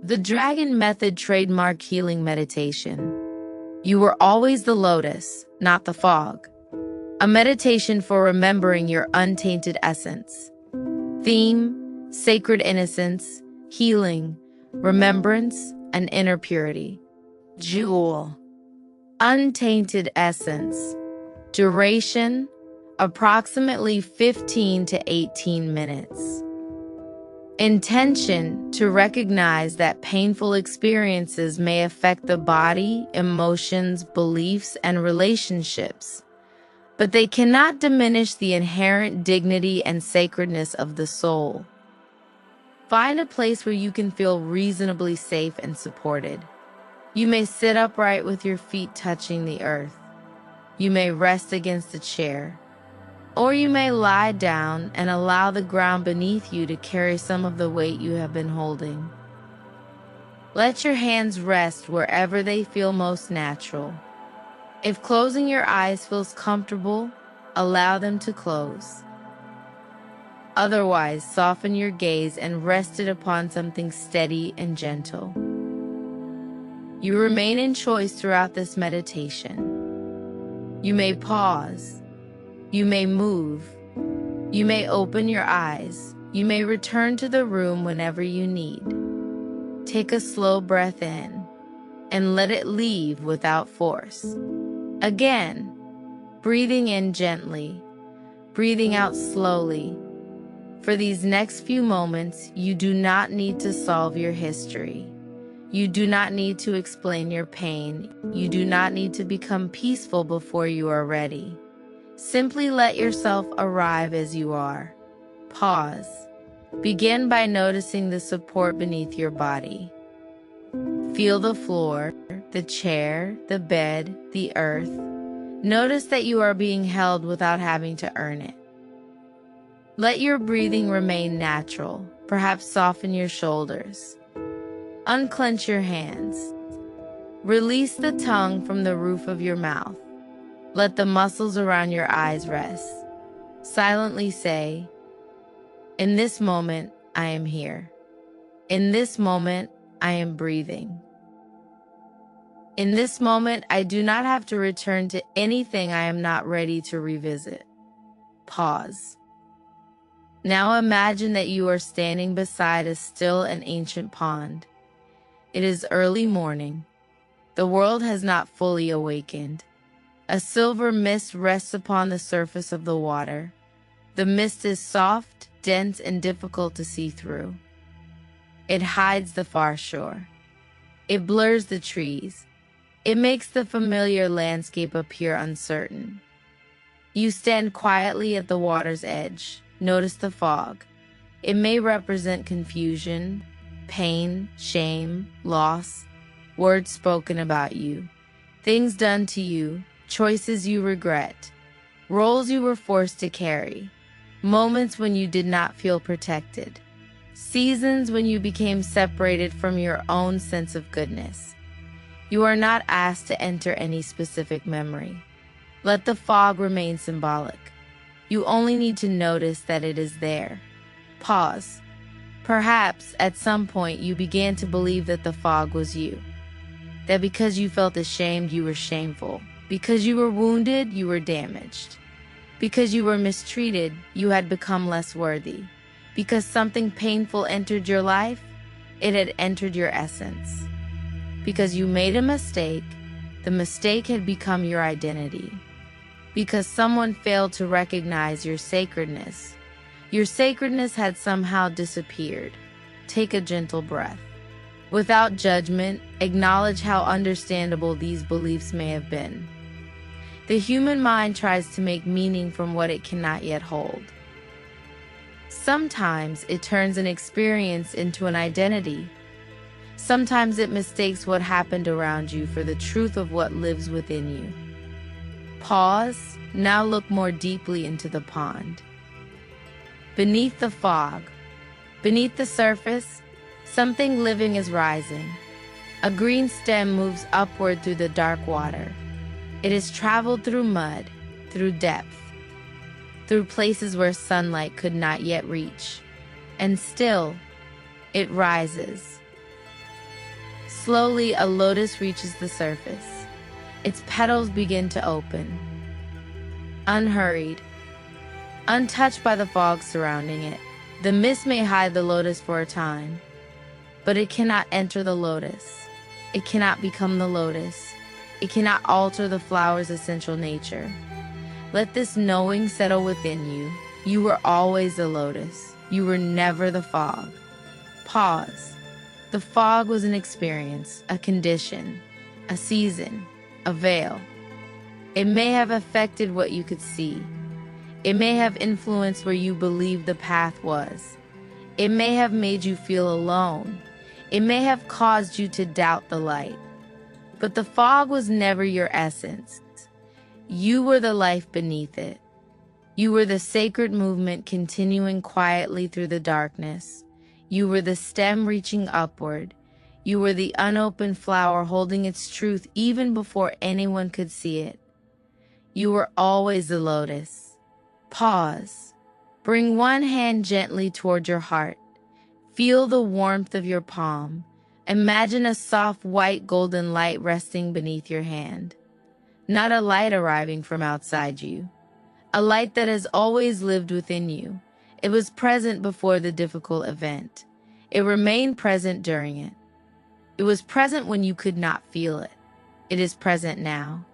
The Dragon Method trademark healing meditation. You were always the lotus, not the fog. A meditation for remembering your untainted essence. Theme: sacred innocence, healing, remembrance, and inner purity. Jewel: untainted essence. Duration: approximately 15 to 18 minutes. Intention: to recognize that painful experiences may affect the body, emotions, beliefs, and relationships, but they cannot diminish the inherent dignity and sacredness of the soul. Find a place where you can feel reasonably safe and supported. You may sit upright with your feet touching the earth. You may rest against a chair. Or you may lie down and allow the ground beneath you to carry some of the weight you have been holding. Let your hands rest wherever they feel most natural. If closing your eyes feels comfortable, allow them to close. Otherwise, soften your gaze and rest it upon something steady and gentle. You remain in choice throughout this meditation. You may pause. You may move. You may open your eyes. You may return to the room whenever you need. Take a slow breath in and let it leave without force. Again, breathing in gently, breathing out slowly. For these next few moments, you do not need to solve your history. You do not need to explain your pain. You do not need to become peaceful before you are ready. Simply let yourself arrive as you are. Pause. Begin by noticing the support beneath your body. Feel the floor, the chair, the bed, the earth. Notice that you are being held without having to earn it. Let your breathing remain natural. Perhaps soften your shoulders. Unclench your hands. Release the tongue from the roof of your mouth. Let the muscles around your eyes rest. Silently say, "In this moment, I am here. In this moment, I am breathing. In this moment, I do not have to return to anything I am not ready to revisit." Pause. Now imagine that you are standing beside a still and ancient pond. It is early morning. The world has not fully awakened. A silver mist rests upon the surface of the water. The mist is soft, dense, and difficult to see through. It hides the far shore. It blurs the trees. It makes the familiar landscape appear uncertain. You stand quietly at the water's edge. Notice the fog. It may represent confusion, pain, shame, loss, words spoken about you, things done to you, choices you regret, roles you were forced to carry, moments when you did not feel protected, seasons when you became separated from your own sense of goodness. You are not asked to enter any specific memory. Let the fog remain symbolic. You only need to notice that it is there. Pause. Perhaps at some point you began to believe that the fog was you. That because you felt ashamed, you were shameful. Because you were wounded, you were damaged. Because you were mistreated, you had become less worthy. Because something painful entered your life, it had entered your essence. Because you made a mistake, the mistake had become your identity. Because someone failed to recognize your sacredness had somehow disappeared. Take a gentle breath. Without judgment, acknowledge how understandable these beliefs may have been. The human mind tries to make meaning from what it cannot yet hold. Sometimes it turns an experience into an identity. Sometimes it mistakes what happened around you for the truth of what lives within you. Pause. Now look more deeply into the pond. Beneath the fog, beneath the surface, Something living is rising. A green stem moves upward through the dark water. It has traveled through mud, through depth, through places where sunlight could not yet reach. And still, it rises. Slowly, a lotus reaches the surface. Its petals begin to open. Unhurried, untouched by the fog surrounding it, the mist may hide the lotus for a time, but it cannot enter the lotus. It cannot become the lotus. It cannot alter the flower's essential nature. Let this knowing settle within you. You were always the lotus. You were never the fog. Pause. The fog was an experience, a condition, a season, a veil. It may have affected what you could see. It may have influenced where you believed the path was. It may have made you feel alone. It may have caused you to doubt the light. But the fog was never your essence. You were the life beneath it. You were the sacred movement continuing quietly through the darkness. You were the stem reaching upward. You were the unopened flower holding its truth even before anyone could see it. You were always the lotus. Pause. Bring one hand gently toward your heart. Feel the warmth of your palm. Imagine a soft white golden light resting beneath your hand. Not a light arriving from outside you. A light that has always lived within you. It was present before the difficult event. It remained present during it. It was present when you could not feel it. It is present now.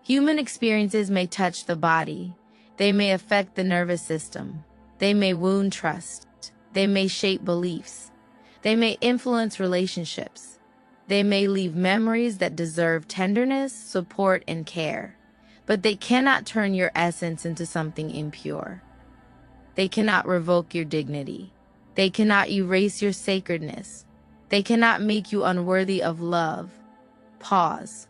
Human experiences may touch the body. They may affect the nervous system. They may wound trust. They may shape beliefs. They may influence relationships. They may leave memories that deserve tenderness, support, and care. But they cannot turn your essence into something impure. They cannot revoke your dignity. They cannot erase your sacredness. They cannot make you unworthy of love. Pause.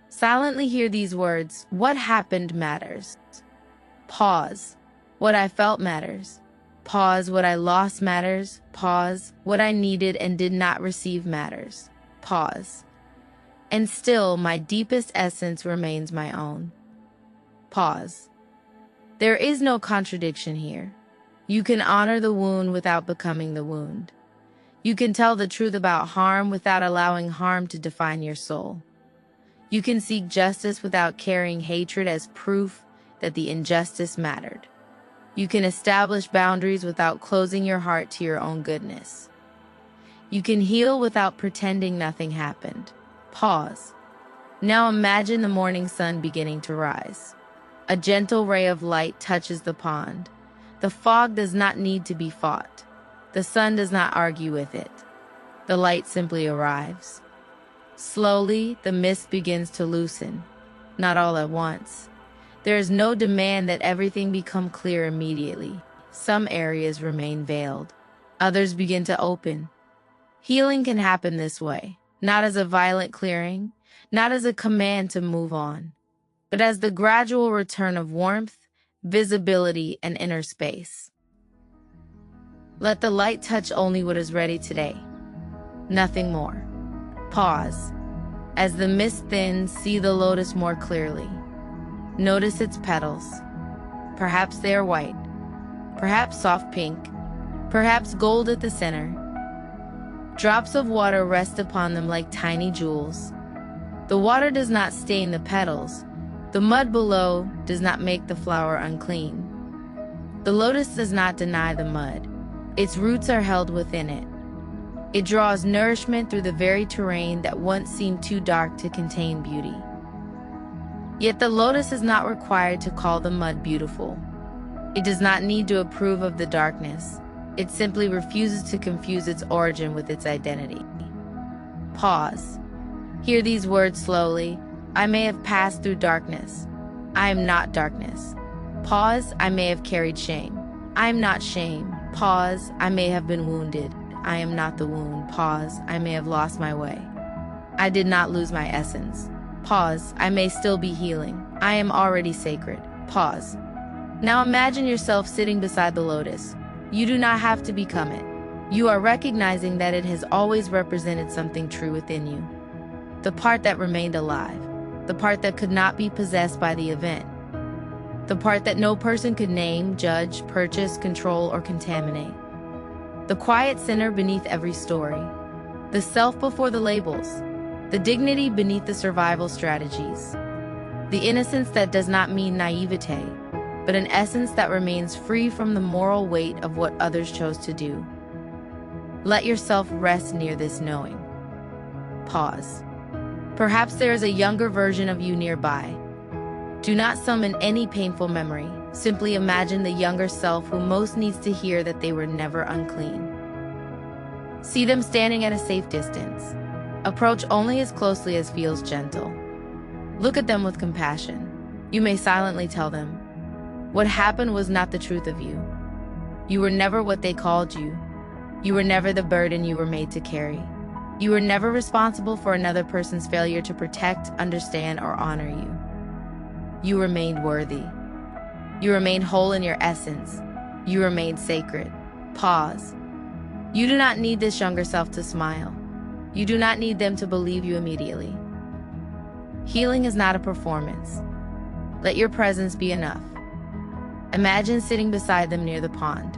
Silently hear these words. What happened matters. Pause. What I felt matters. Pause. What I lost matters. Pause. What I needed and did not receive matters. Pause. And still, my deepest essence remains my own. Pause. There is no contradiction here. You can honor the wound without becoming the wound. You can tell the truth about harm without allowing harm to define your soul. You can seek justice without carrying hatred as proof that the injustice mattered. You can establish boundaries without closing your heart to your own goodness. You can heal without pretending nothing happened. Pause. Now imagine the morning sun beginning to rise. A gentle ray of light touches the pond. The fog does not need to be fought. The sun does not argue with it. The light simply arrives. Slowly, the mist begins to loosen, not all at once. There is no demand that everything become clear immediately. Some areas remain veiled. Others begin to open. Healing can happen this way, not as a violent clearing, not as a command to move on, but as the gradual return of warmth, visibility, and inner space. Let the light touch only what is ready today. Nothing more. Pause. As the mist thins, see the lotus more clearly. Notice its petals. Perhaps they are white, perhaps soft pink, perhaps gold at the center. Drops of water rest upon them like tiny jewels. The water does not stain the petals. The mud below does not make the flower unclean. The lotus does not deny the mud. Its roots are held within it. It draws nourishment through the very terrain that once seemed too dark to contain beauty. Yet the lotus is not required to call the mud beautiful. It does not need to approve of the darkness. It simply refuses to confuse its origin with its identity. Pause. Hear these words slowly. I may have passed through darkness. I am not darkness. Pause. I may have carried shame. I am not shame. Pause. I may have been wounded. I am not the wound. Pause. I may have lost my way. I did not lose my essence. Pause. I may still be healing. I am already sacred. Pause. Now imagine yourself sitting beside the lotus. You do not have to become it. You are recognizing that it has always represented something true within you. The part that remained alive. The part that could not be possessed by the event. The part that no person could name, judge, purchase, control, or contaminate. The quiet center beneath every story. The self before the labels. The dignity beneath the survival strategies. The innocence that does not mean naivete, but an essence that remains free from the moral weight of what others chose to do. Let yourself rest near this knowing. Pause. Perhaps there is a younger version of you nearby. Do not summon any painful memory. Simply imagine the younger self who most needs to hear that they were never unclean. See them standing at a safe distance. Approach only as closely as feels gentle. Look at them with compassion. You may silently tell them, what happened was not the truth of you. You were never what they called you. You were never the burden you were made to carry. You were never responsible for another person's failure to protect, understand, or honor you. You remained worthy. You remained whole in your essence. You remained sacred. Pause. You do not need this younger self to smile. You do not need them to believe you immediately. Healing is not a performance. Let your presence be enough. Imagine sitting beside them near the pond.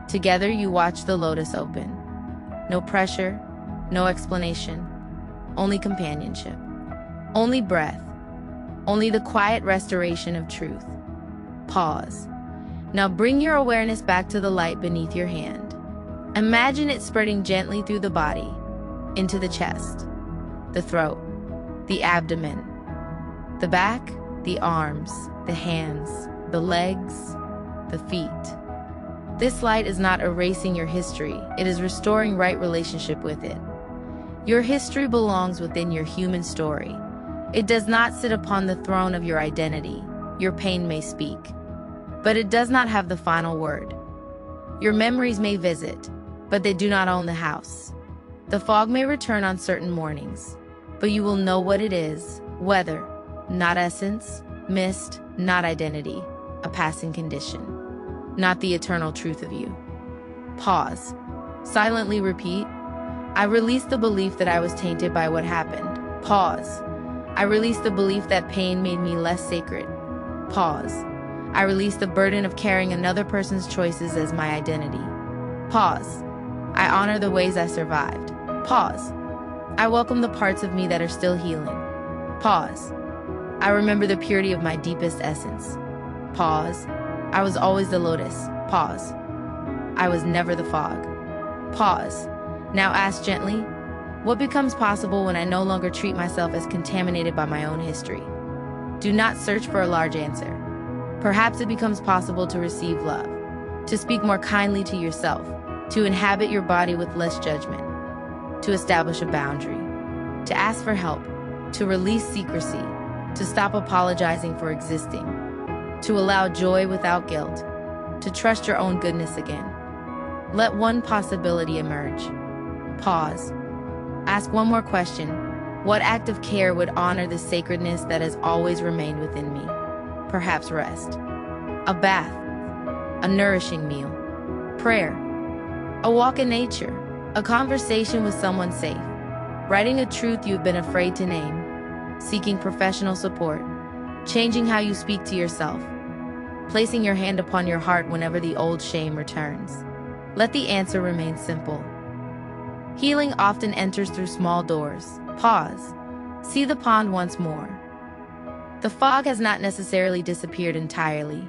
Together you watch the lotus open. No pressure, no explanation, only companionship, only breath, only the quiet restoration of truth. Pause. Now bring your awareness back to the light beneath your hand. Imagine it spreading gently through the body, into the chest, the throat, the abdomen, the back, the arms, the hands, the legs, the feet. This light is not erasing your history, it is restoring right relationship with it. Your history belongs within your human story. It does not sit upon the throne of your identity. Your pain may speak, but it does not have the final word. Your memories may visit, but they do not own the house. The fog may return on certain mornings, but you will know what it is: weather, not essence; mist, not identity; a passing condition, not the eternal truth of you. Pause. Silently repeat, I release the belief that I was tainted by what happened. Pause. I release the belief that pain made me less sacred. Pause. I release the burden of carrying another person's choices as my identity. Pause. I honor the ways I survived. Pause. I welcome the parts of me that are still healing. Pause. I remember the purity of my deepest essence. Pause. I was always the lotus. Pause. I was never the fog. Pause. Now ask gently, what becomes possible when I no longer treat myself as contaminated by my own history? Do not search for a large answer. Perhaps it becomes possible to receive love, to speak more kindly to yourself, to inhabit your body with less judgment, to establish a boundary, to ask for help, to release secrecy, to stop apologizing for existing, to allow joy without guilt, to trust your own goodness again. Let one possibility emerge. Pause. Ask one more question. What act of care would honor the sacredness that has always remained within me? Perhaps rest, a bath, a nourishing meal, prayer, a walk in nature, a conversation with someone safe, writing a truth you've been afraid to name, seeking professional support, changing how you speak to yourself, placing your hand upon your heart whenever the old shame returns. Let the answer remain simple. Healing often enters through small doors. Pause. See the pond once more. The fog has not necessarily disappeared entirely,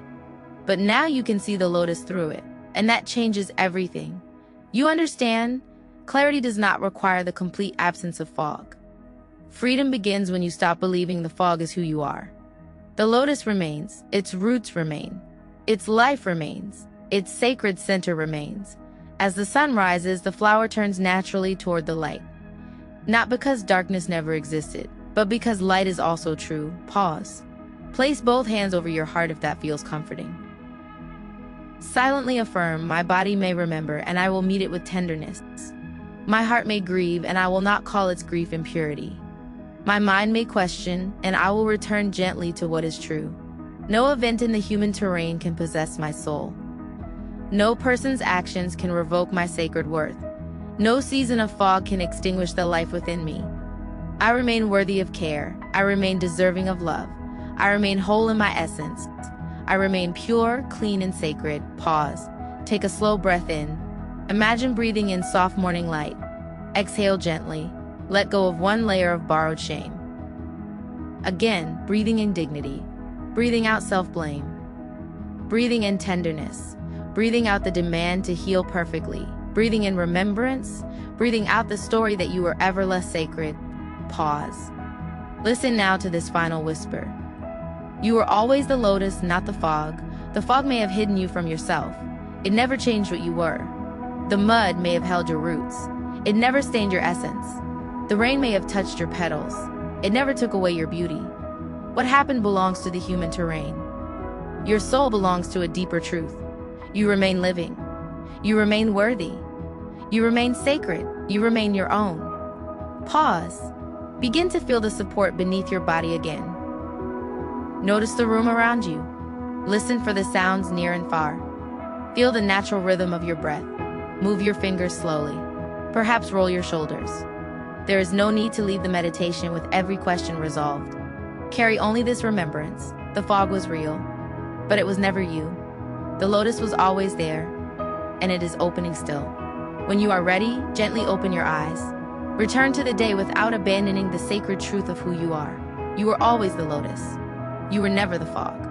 but now you can see the lotus through it, and that changes everything. You understand? Clarity does not require the complete absence of fog. Freedom begins when you stop believing the fog is who you are. The lotus remains, its roots remain, its life remains, its sacred center remains. As the sun rises, the flower turns naturally toward the light. Not because darkness never existed, but because light is also true. Pause. Place both hands over your heart if that feels comforting. Silently affirm, my body may remember, and I will meet it with tenderness. My heart may grieve, and I will not call its grief impurity. My mind may question, and I will return gently to what is true. No event in the human terrain can possess my soul. No person's actions can revoke my sacred worth. No season of fog can extinguish the life within me. I remain worthy of care. I remain deserving of love. I remain whole in my essence. I remain pure, clean, and sacred. Pause. Take a slow breath in. Imagine breathing in soft morning light. Exhale gently. Let go of one layer of borrowed shame. Again, breathing in dignity. Breathing out self-blame. Breathing in tenderness. Breathing out the demand to heal perfectly. Breathing in remembrance. Breathing out the story that you were ever less sacred. Pause. Listen now to this final whisper. You were always the lotus, not the fog. The fog may have hidden you from yourself. It never changed what you were. The mud may have held your roots. It never stained your essence. The rain may have touched your petals. It never took away your beauty. What happened belongs to the human terrain. Your soul belongs to a deeper truth. You remain living. You remain worthy. You remain sacred. You remain your own. Pause. Begin to feel the support beneath your body again. Notice the room around you. Listen for the sounds near and far. Feel the natural rhythm of your breath. Move your fingers slowly. Perhaps roll your shoulders. There is no need to leave the meditation with every question resolved. Carry only this remembrance. The fog was real, but it was never you. The lotus was always there, and it is opening still. When you are ready, gently open your eyes. Return to the day without abandoning the sacred truth of who you are. You were always the lotus. You were never the fog.